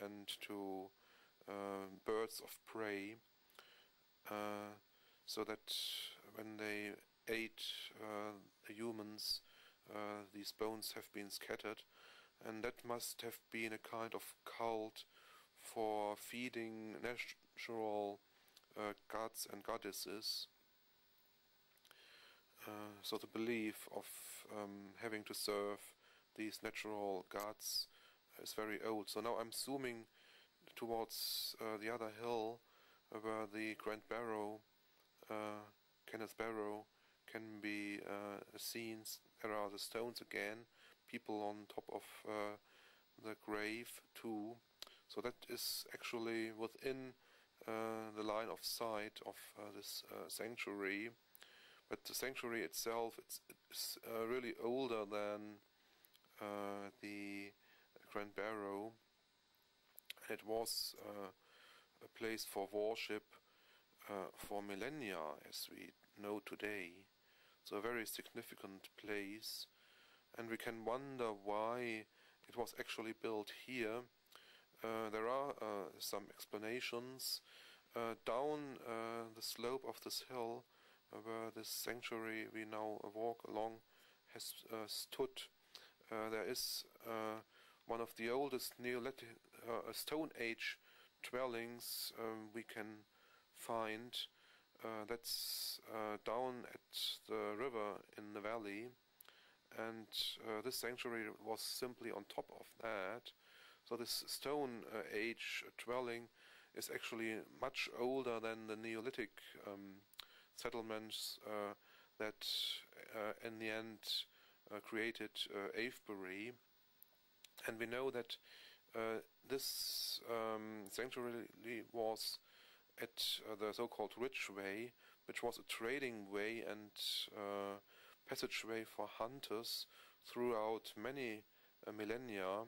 and to birds of prey, so that when they ate humans, these bones have been scattered, and that must have been a kind of cult for feeding natural gods and goddesses. So the belief of having to serve these natural gods is very old. So now I'm zooming towards the other hill where the Grand Barrow, Kenneth Barrow, can be seen. There are the stones again, people on top of the grave too. So that is actually within the line of sight of this sanctuary. But the sanctuary itself, it's really older than the Grand Barrow. It was a place for worship for millennia, as we know today. So a very significant place, and we can wonder why it was actually built here. There are some explanations. Down the slope of this hill, where this sanctuary we now walk along has stood, there is one of the oldest Neolithic Stone Age dwellings we can find. That's down at the river in the valley, and this sanctuary was simply on top of that. So this Stone Age dwelling is actually much older than the Neolithic settlements that in the end created Avebury. And we know that this sanctuary was at the so-called Ridgeway, which was a trading way and passageway for hunters throughout many millennia.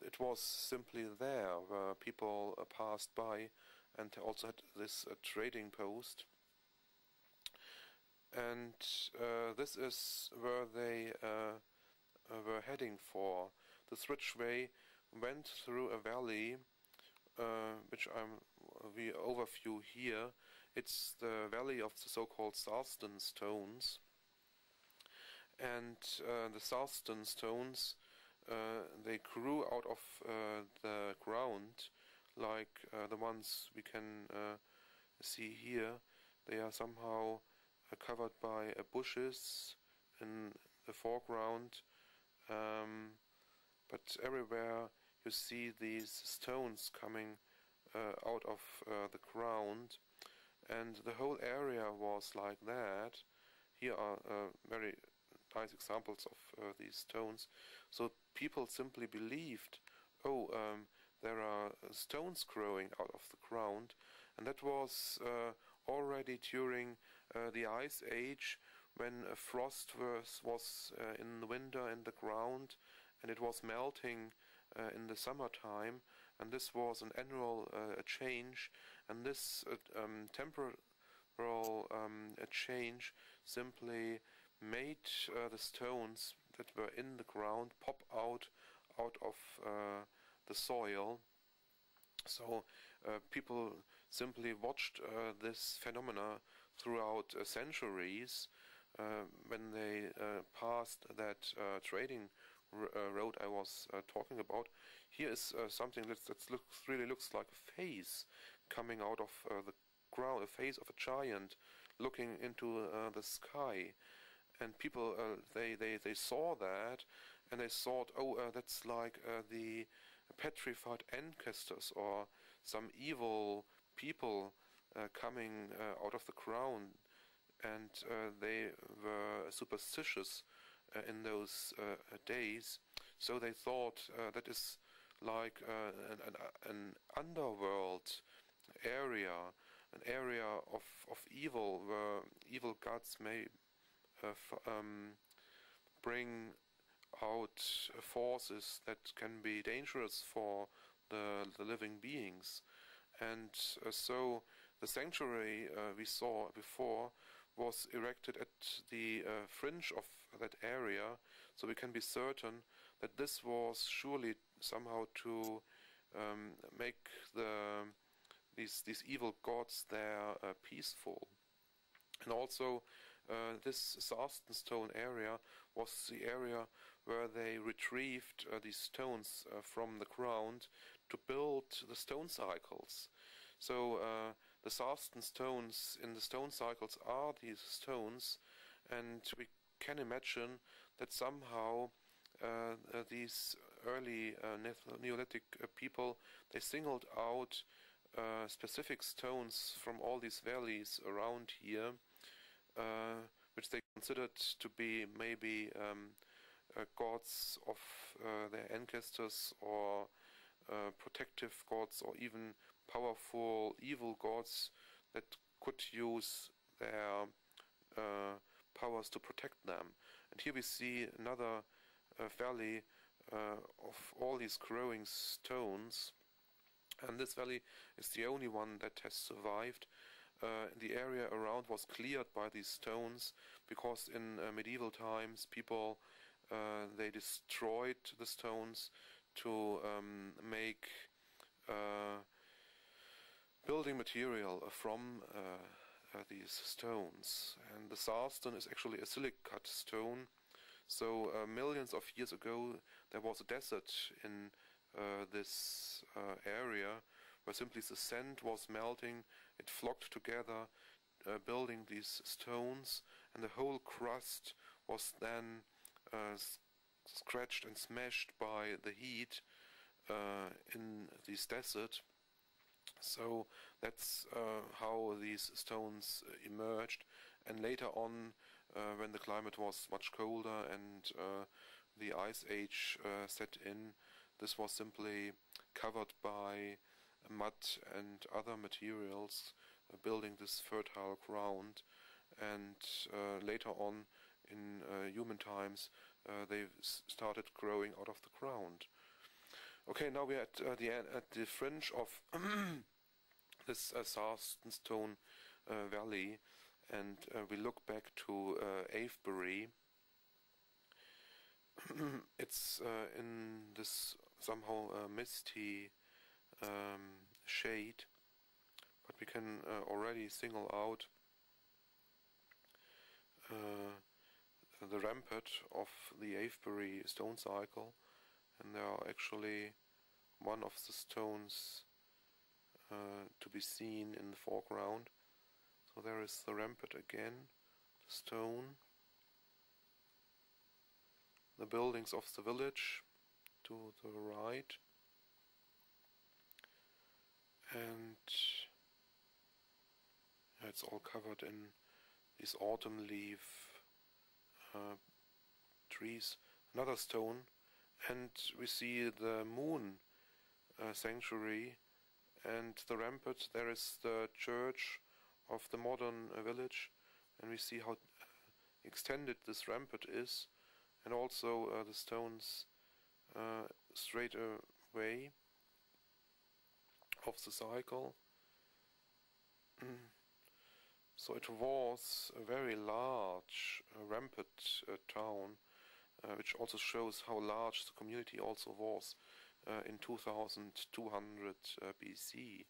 It was simply there where people passed by, and also had this trading post. And this is where they were heading for. This Ridgeway went through a valley, which we overview here. It's the valley of the so-called Sarsden stones. And the Sarsden stones, they grew out of the ground, like the ones we can see here. They are somehow covered by bushes in the foreground, but everywhere you see these stones coming out of the ground, and the whole area was like that. Here are very nice examples of these stones. So people simply believed, there are stones growing out of the ground, and that was already during the Ice Age, when frost was in the winter in the ground, and it was melting in the summertime, and this was an annual change, and this temporal change simply made the stones that were in the ground pop out of the soil. So people simply watched this phenomena throughout centuries. When they passed that trading road I was talking about. Here is something that really looks like a face coming out of the ground, a face of a giant looking into the sky. And people, they saw that, and they thought, that's like the petrified ancestors or some evil people coming out of the ground. And they were superstitious in those days, so they thought that is like an underworld area, an area of evil, where evil gods may bring out forces that can be dangerous for the living beings. And so the sanctuary we saw before was erected at the fringe of that area, so we can be certain that this was surely somehow to make these evil gods there peaceful. And also this Sarstenstone area was the area where they retrieved these stones from the ground to build the stone cycles. So the Sarsten stones in the stone cycles are these stones, and we can imagine that somehow these early Neolithic people, they singled out specific stones from all these valleys around here, which they considered to be maybe gods of their ancestors, or protective gods, or even powerful evil gods that could use their powers to protect them. And here we see another valley of all these growing stones, and this valley is the only one that has survived. The area around was cleared by these stones, because in medieval times people they destroyed the stones to make building material from these stones. And the Sarsten is actually a silicate stone. So millions of years ago there was a desert in this area, where simply the sand was melting. It flocked together, building these stones, and the whole crust was then scratched and smashed by the heat in this desert. So that's how these stones emerged. And later on, when the climate was much colder and the ice age set in, this was simply covered by mud and other materials, building this fertile ground. And later on, in human times, they started growing out of the ground. Okay, now we're at the fringe of this Sarstenstone valley, and we look back to Avebury. It's in this somehow misty shade, but we can already single out the rampart of the Avebury stone cycle, and there are actually one of the stones to be seen in the foreground. So there is the rampart again, the stone, the buildings of the village to the right, and it's all covered in these autumn leaf trees. Another stone, and we see the moon sanctuary, and the rampart. There is the church of the modern village, and we see how extended this rampart is, and also the stones straight away of the cycle. So it was a very large rampart town, which also shows how large the community also was in 2200 BC.